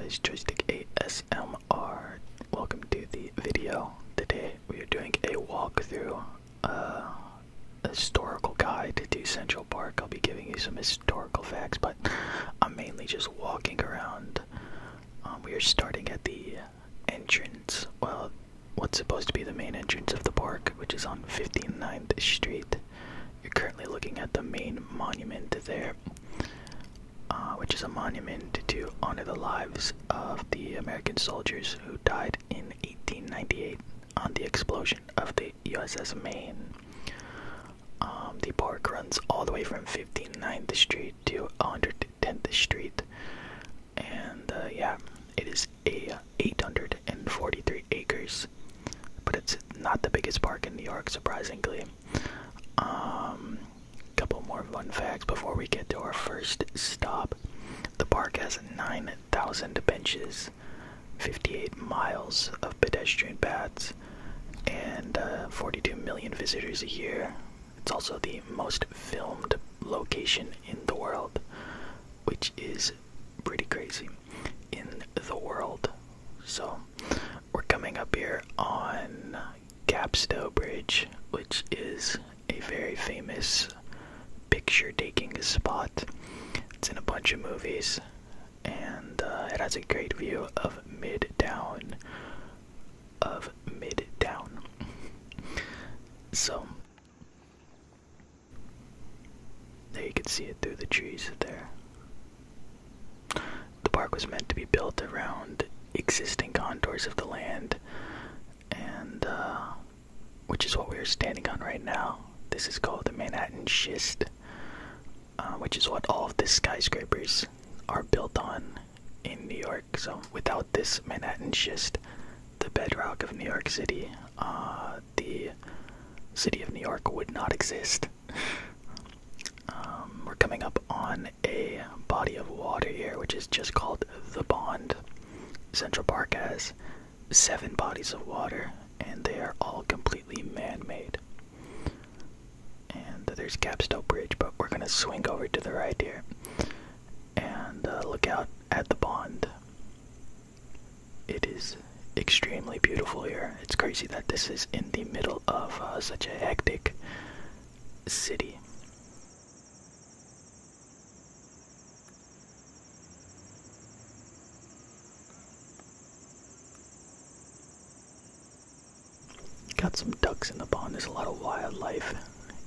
guys, Joystick ASMR. Welcome to the video. Today we are doing a walkthrough, a historical guide to Central Park. I'll be giving you some historical facts, but I'm mainly just walking around. We are starting at the entrance, well, what's supposed to be the main entrance of the park, which is on 59th Street. You're currently looking at the Maine Monument there, which is a monument to honor the lives of the American soldiers who died in 1898 on the explosion of the USS Maine. The park runs all the way from 59th Street to 110th Street, and yeah, it is a 843 acres, but it's not the biggest park in New York, surprisingly. Couple more fun facts before we get to our first stop. The park has 9,000 benches, 58 miles of pedestrian paths, and 42 million visitors a year. It's also the most filmed location in the world, which is pretty crazy. In the world. So, we're coming up here on Gapstow Bridge, which is a very famous picture-taking spot. It's in a bunch of movies, and it has a great view of Midtown. So, there you can see it through the trees there. The park was meant to be built around existing contours of the land, and which is what we are standing on right now. This is called the Manhattan Schist, which is what all of the skyscrapers are built on in New York. So without this Manhattan Schist, the bedrock of New York City, the city of New York would not exist. We're coming up on a body of water here, which is just called the Pond. Central Park has 7 bodies of water, and they are all completely man-made. And there's Gapstow Bridge, but we're gonna swing over to the right here and look out at the pond. It is extremely beautiful here. It's crazy that this is in the middle of such a hectic city. Got some ducks in the pond. There's a lot of wildlife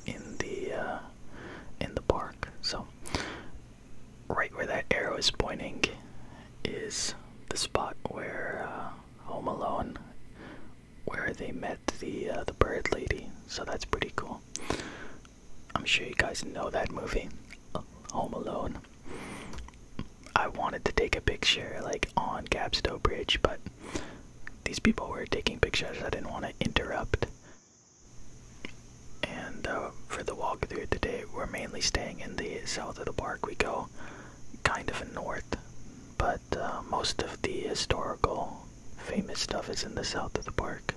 in the park. So right where that arrow is pointing is the spot where Home Alone, where they met the bird lady. So that's pretty cool. I'm sure you guys know that movie, Home Alone. I wanted to take a picture like on Gapstow Bridge, but these people were taking pictures. I didn't want to interrupt. And for the walkthrough today, we're mainly staying in the south of the park. We go kind of north, but most of the historical, famous stuff is in the south of the park,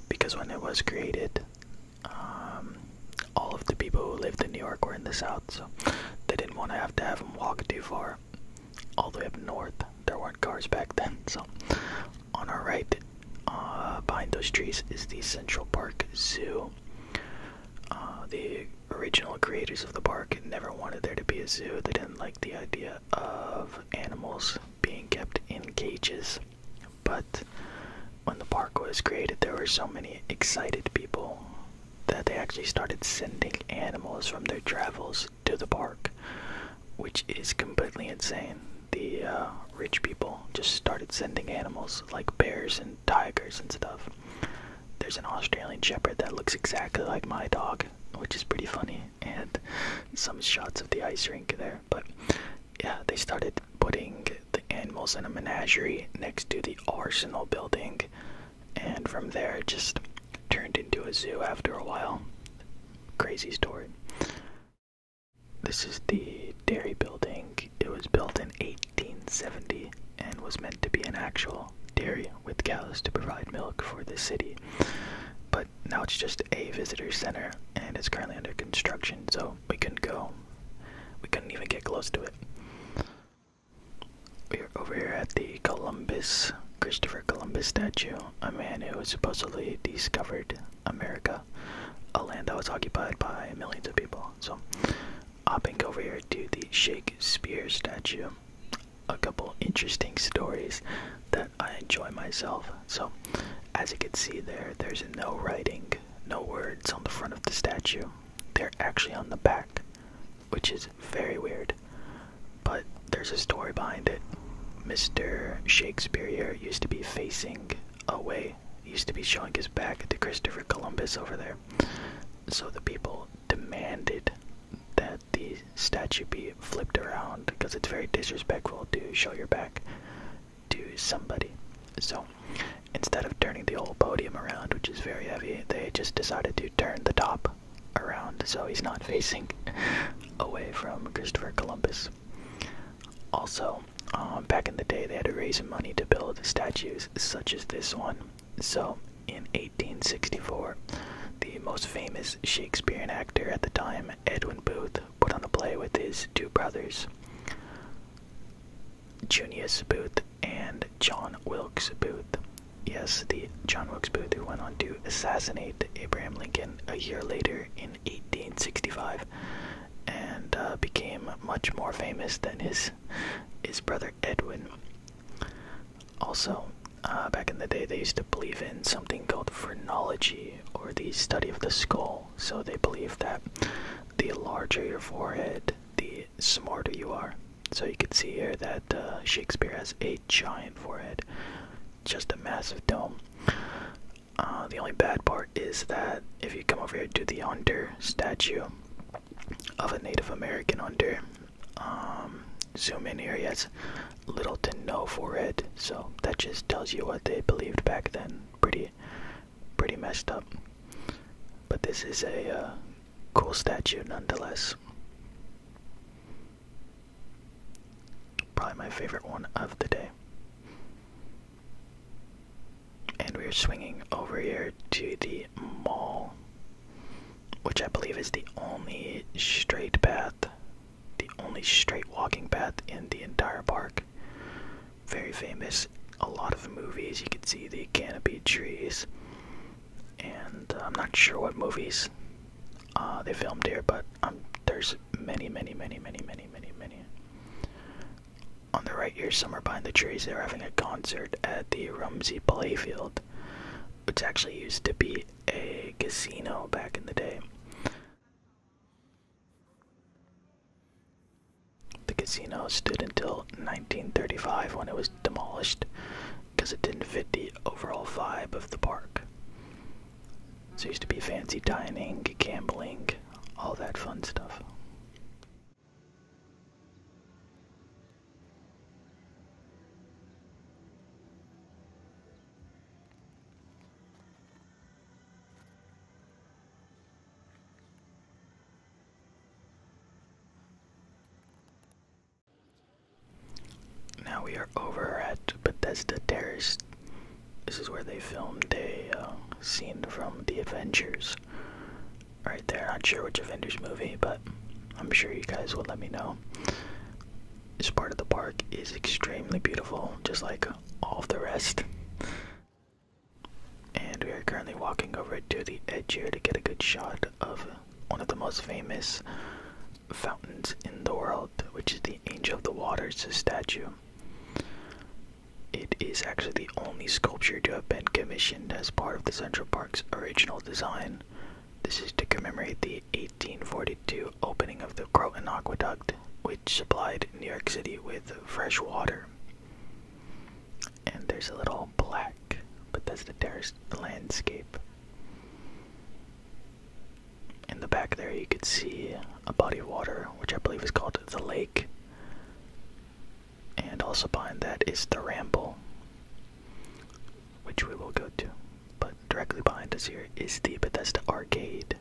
because when it was created, all of the people who lived in New York were in the south, so they didn't want to have them walk too far all the way up north. There weren't cars back then, so on our right, behind those trees, is the Central Park Zoo. The original creators of the park never wanted there to be a zoo. They didn't like the idea of animals being kept in cages. But when the park was created, there were so many excited people that they actually started sending animals from their travels to the park, which is completely insane. The rich people just started sending animals like bears and tigers and stuff. There's an Australian Shepherd that looks exactly like my dog, which is pretty funny, and some shots of the ice rink there. But yeah, they started putting the animals in a menagerie next to the Arsenal building, and from there it just turned into a zoo after a while. Crazy story. This is the dairy building. It was built in 1870 and was meant to be an actual dairy with cows to provide milk for the city. But now it's just a visitor center, and it's currently under construction, so we couldn't go. We couldn't even get close to it. We're over here at the Columbus, Christopher Columbus statue, a man who supposedly discovered America, a land that was occupied by millions of people. So, hopping over here to the Shakespeare statue, a couple interesting stories that I enjoy myself. So, as you can see there, there's no writing, no words on the front of the statue. They're actually on the back, which is very weird. But there's a story behind it. Mr. Shakespeare here used to be facing away. He used to be showing his back to Christopher Columbus over there. So the people demanded that the statue be flipped around because it's very disrespectful to show your back to somebody. So instead of turning the whole podium around, which is very heavy, they just decided to turn the top around so he's not facing away from Christopher Columbus. Also, back in the day, they had to raise money to build statues such as this one. So, in 1864, the most famous Shakespearean actor at the time, Edwin Booth, put on a play with his two brothers, Junius Booth and John Wilkes Booth. Yes, the John Wilkes Booth who went on to assassinate Abraham Lincoln a year later in 1865. And became much more famous than his brother Edwin. Also, back in the day, they used to believe in something called phrenology, or the study of the skull. So they believed that the larger your forehead, the smarter you are. So you can see here that Shakespeare has a giant forehead, just a massive dome. The only bad part is that if you come over here to the Hunter statue of a Native American hunter, zoom in here, he has little to no forehead, so that just tells you what they believed back then. Pretty messed up. But this is a cool statue nonetheless. Probably my favorite one of the day. And we're swinging over here to the mall, which I believe is the only straight path, the only straight walking path in the entire park. Very famous. A lot of movies. You can see the canopy trees. And I'm not sure what movies they filmed here, but there's many. On the right here, somewhere behind the trees, they're having a concert at the Rumsey Playfield, which actually used to be a casino back in the day. The casino stood until 1935 when it was demolished because it didn't fit the overall vibe of the park. So it used to be fancy dining, gambling, all that fun stuff. Now we are over at Bethesda Terrace. This is where they filmed a scene from The Avengers. Right there, not sure which Avengers movie, but I'm sure you guys will let me know. This part of the park is extremely beautiful, just like all of the rest. And we are currently walking over to the edge here to get a good shot of one of the most famous fountains in the world, which is the Angel of the Waters statue. It is actually the only sculpture to have been commissioned as part of the Central Park's original design. This is to commemorate the 1842 opening of the Croton Aqueduct, which supplied New York City with fresh water. And there's a little black Bethesda Terrace landscape. In the back there you could see a body of water, which I believe is called the lake. And also behind that is the Ramble, which we will go to. But directly behind us here is the Bethesda Arcade.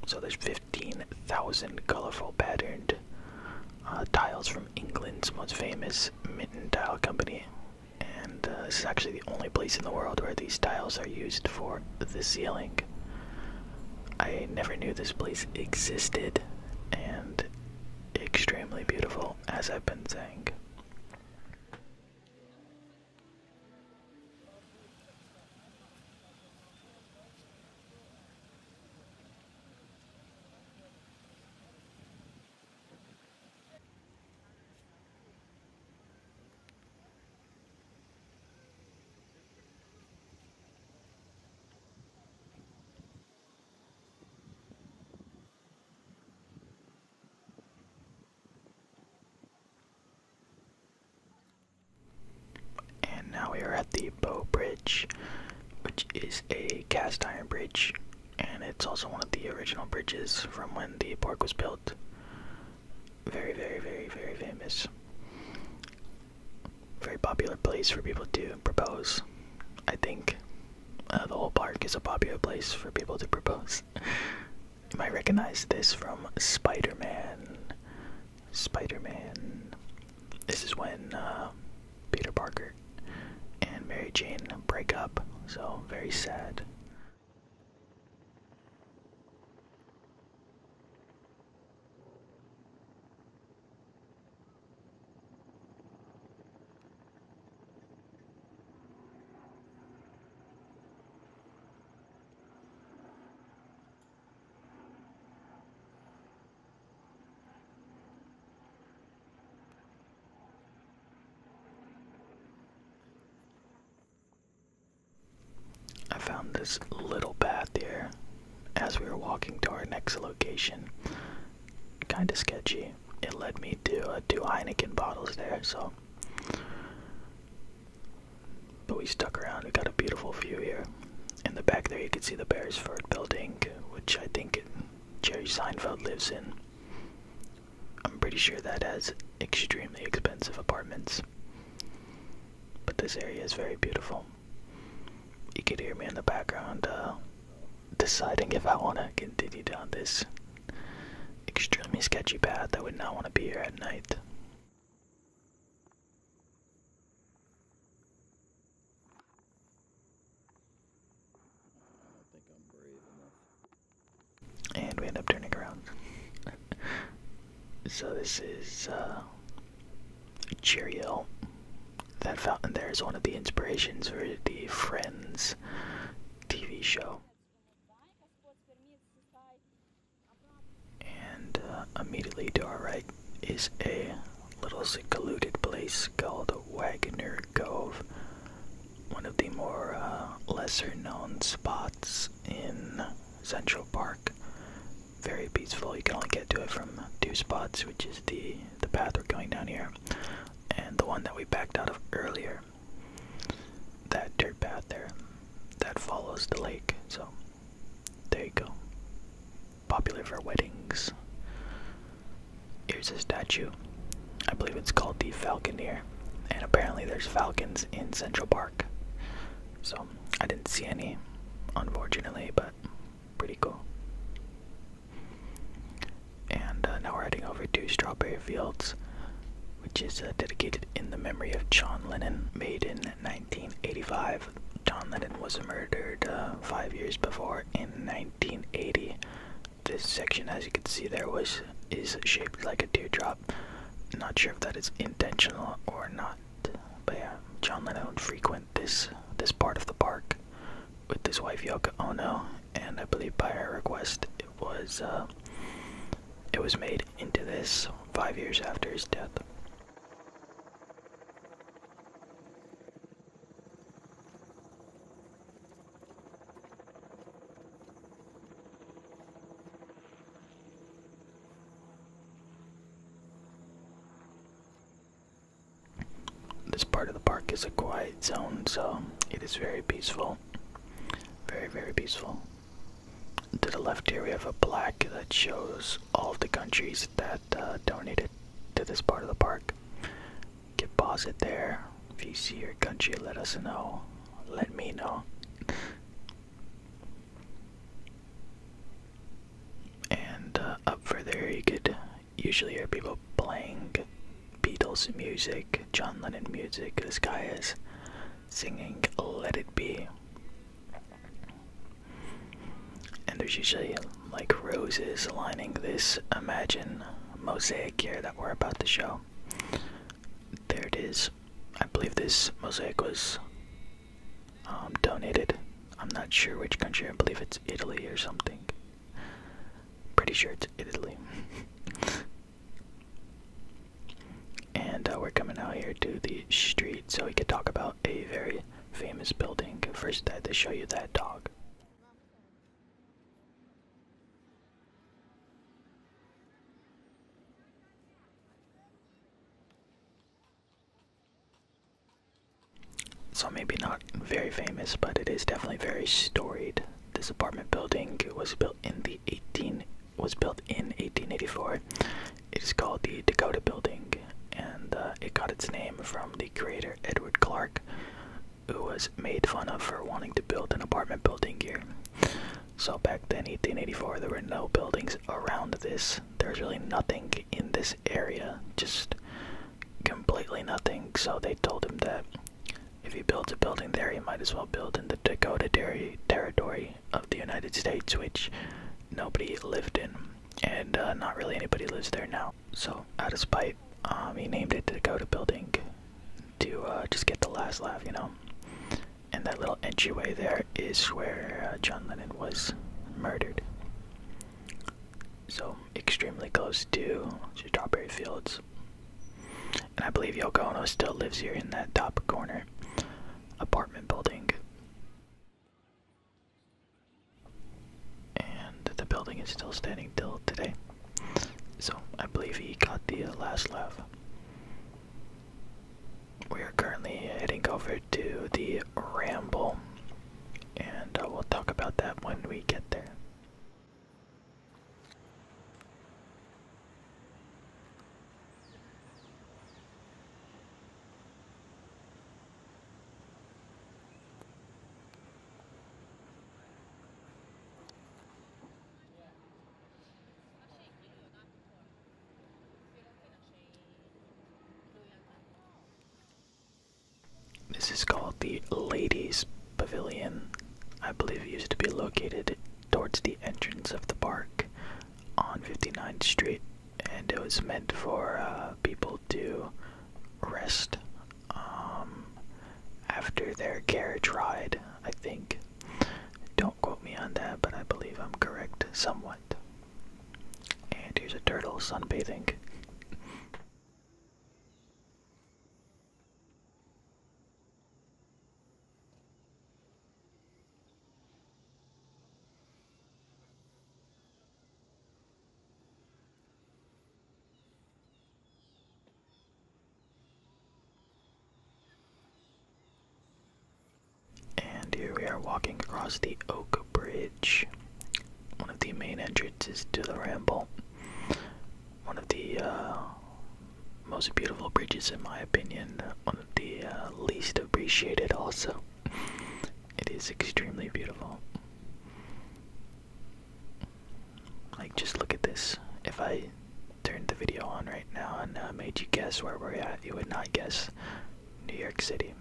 So there's 15,000 colorful patterned tiles from England's most famous Minton Tile Company. And this is actually the only place in the world where these tiles are used for the ceiling. I never knew this place existed, and extremely beautiful, as I've been saying. Bridge, which is a cast iron bridge, and it's also one of the original bridges from when the park was built. Very, very, very, very famous. Very popular place for people to propose. I think the whole park is a popular place for people to propose. You might recognize this from Spider-Man. Spider-Man. This is when Peter Parker and Mary Jane break up, so very sad. I found this little path here as we were walking to our next location. Kinda sketchy. It led me to 2 Heineken bottles there, so. But we stuck around. We got a beautiful view here. In the back there you can see the Beresford building, which I think Jerry Seinfeld lives in. I'm pretty sure that has extremely expensive apartments. But this area is very beautiful. You could hear me in the background deciding if I want to continue down this extremely sketchy path. I would not want to be here at night. I don't think I'm brave enough. And we end up turning around. So this is Cherry Hill. That fountain there is one of the inspirations for the Friends TV show. And immediately to our right is a little secluded place called Wagner Cove. One of the more lesser known spots in Central Park. Very peaceful. You can only get to it from 2 spots, which is the path we're going down here, and the one that we backed out of earlier. That dirt path there, that follows the lake. So there you go. Popular for weddings. Here's a statue. I believe it's called the Falconeer, and apparently there's falcons in Central Park. So I didn't see any, unfortunately, but pretty cool. And now we're heading over to Strawberry Fields, which is dedicated in the memory of John Lennon, made in 1985. John Lennon was murdered 5 years before in 1980. This section, as you can see there, is shaped like a teardrop. Not sure if that is intentional or not, but yeah, John Lennon would frequent this part of the park with his wife Yoko Ono, and I believe by her request it was made into this 5 years after his death. This part of the park is a quiet zone, so it is very peaceful. Very, very peaceful. To the left here we have a plaque that shows all of the countries that donated to this part of the park. You can pause it there. If you see your country, let us know. Let me know. And up further you could usually hear people playing Beatles music, John Lennon music. This guy is singing Let It Be. And there's usually like roses lining this Imagine mosaic here that we're about to show. There it is. I believe this mosaic was donated. I'm not sure which country. I believe it's Italy or something. Pretty sure it's Italy. And we're coming out here to the street so we could talk about a very famous building. First I had to show you that dog. so maybe not very famous, but it is definitely very storied. This apartment building was built in 1884. It is called the Dakota Building, and it got its name from the creator Edward Clark, who was made fun of for wanting to build an apartment building here. So back then, 1884, there were no buildings around this. There's really nothing in this area, just completely nothing. So they told him that if he builds a building there, he might as well build in the Dakota territory of the United States, which nobody lived in, and not really anybody lives there now. So out of spite, he named it the Dakota Building to just get the last laugh, you know. And that little entryway there is where John Lennon was murdered. So extremely close to strawberry fields. And I believe Yoko Ono still lives here in that top corner apartment building. And the building is still standing till today. So I believe he got the last laugh. We are currently heading over to the Ramble, and we'll talk about that when we get there. This is called the Ladies' Pavilion. I believe it used to be located towards the entrance of the park on 59th Street, and it was meant for people to rest after their carriage ride, I think. Don't quote me on that, but I believe I'm correct somewhat. And here's a turtle sunbathing. Here we are walking across the Oak Bridge, one of the main entrances to the Ramble. One of the most beautiful bridges in my opinion, one of the least appreciated also. It is extremely beautiful. Like, just look at this. If I turned the video on right now and made you guess where we're at, you would not guess New York City.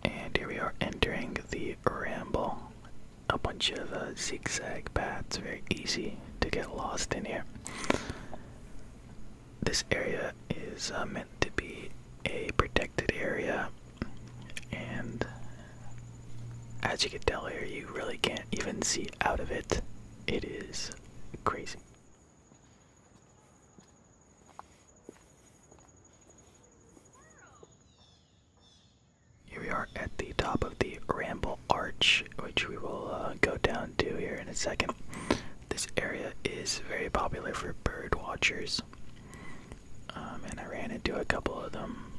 And here we are entering the Ramble. A bunch of zigzag paths, very easy to get lost in here. This area is meant to be a protected area, and as you can tell here, you really can't even see out of it. It is crazy. Here we are at the top of the Ramble Arch, which we will go down to here in a second. This area is very popular for bird watchers, and I ran into a couple of them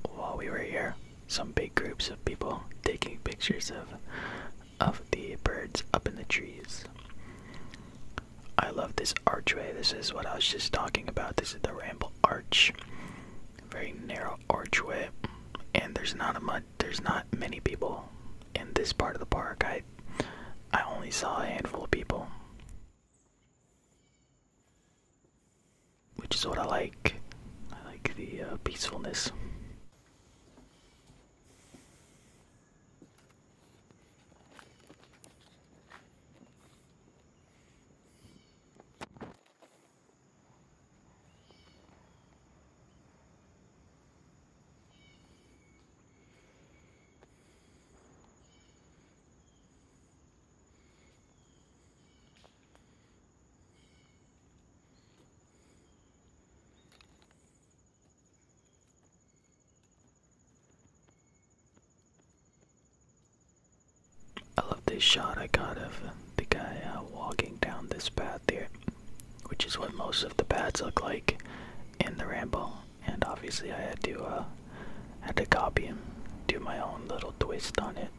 while we were here. Some big groups of people taking pictures of the birds up in the trees. I love this archway. This is what I was just talking about. This is the Ramble Arch. Very narrow archway. And there's not many people in this part of the park. I only saw a handful of people, which is what I like. I like the peacefulness. I love this shot I got of the guy walking down this path here, which is what most of the paths look like in the Ramble. And and obviously I had to copy him, do my own little twist on it.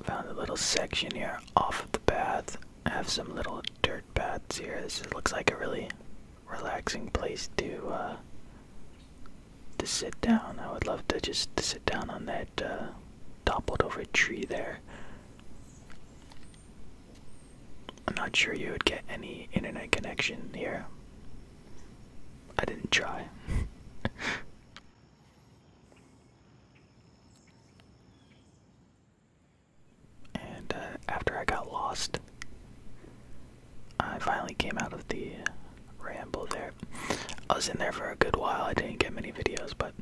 Found a little section here off of the path. I have some little dirt paths here. This looks like a really relaxing place to sit down. I would love to just sit down on that toppled over tree there. I'm not sure you would get any internet connection here. I didn't try. And after I got lost, I finally came out of the Ramble there. I was in there for a good while. I didn't get many videos, but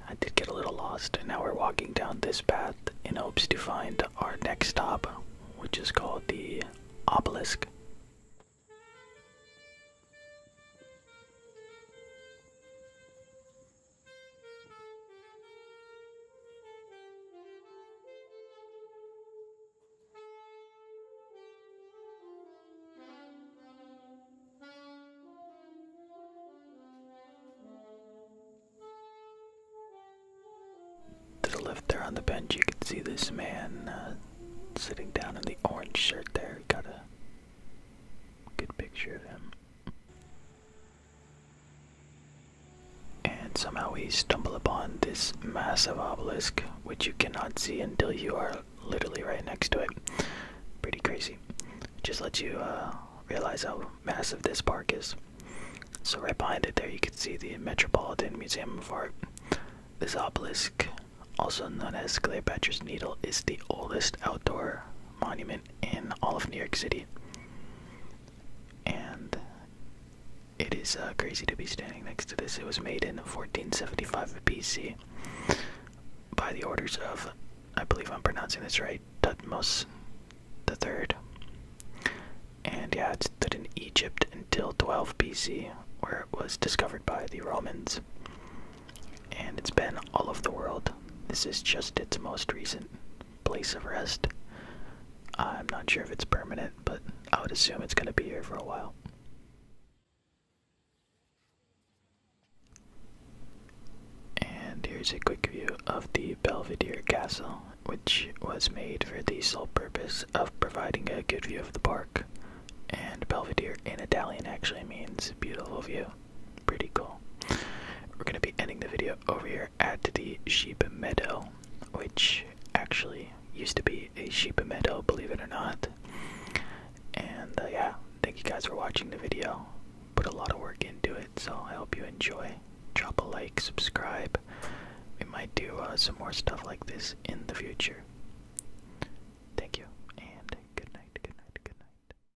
I did get a little lost. And now we're walking down this path in hopes to find our next stop, which is called the Obelisk. To the left there on the bench, you can see this man sitting down in the orange shirt there. Got a good picture of him. And somehow we stumble upon this massive obelisk, which you cannot see until you are literally right next to it. Pretty crazy. Just lets you realize how massive this park is. So right behind it there, you can see the Metropolitan Museum of Art. This obelisk, also known as Cleopatra's Needle, is the oldest outdoor monument in all of New York City. And it is crazy to be standing next to this. It was made in 1475 BC by the orders of, I believe I'm pronouncing this right, Thutmose III. And yeah, it stood in Egypt until 12 BC, where it was discovered by the Romans. And it's been all over the world. This is just its most recent place of rest. I'm not sure if it's permanent, but I would assume it's going to be here for a while. And here's a quick view of the Belvedere Castle, which was made for the sole purpose of providing a good view of the park. And Belvedere in Italian actually means beautiful view. Pretty cool. We're going to be ending the video over here at the Sheep Meadow, which actually used to be a sheep meadow, believe it or not. And yeah, thank you guys for watching the video. Put a lot of work into it, so I hope you enjoy. Drop a like, subscribe. We might do some more stuff like this in the future.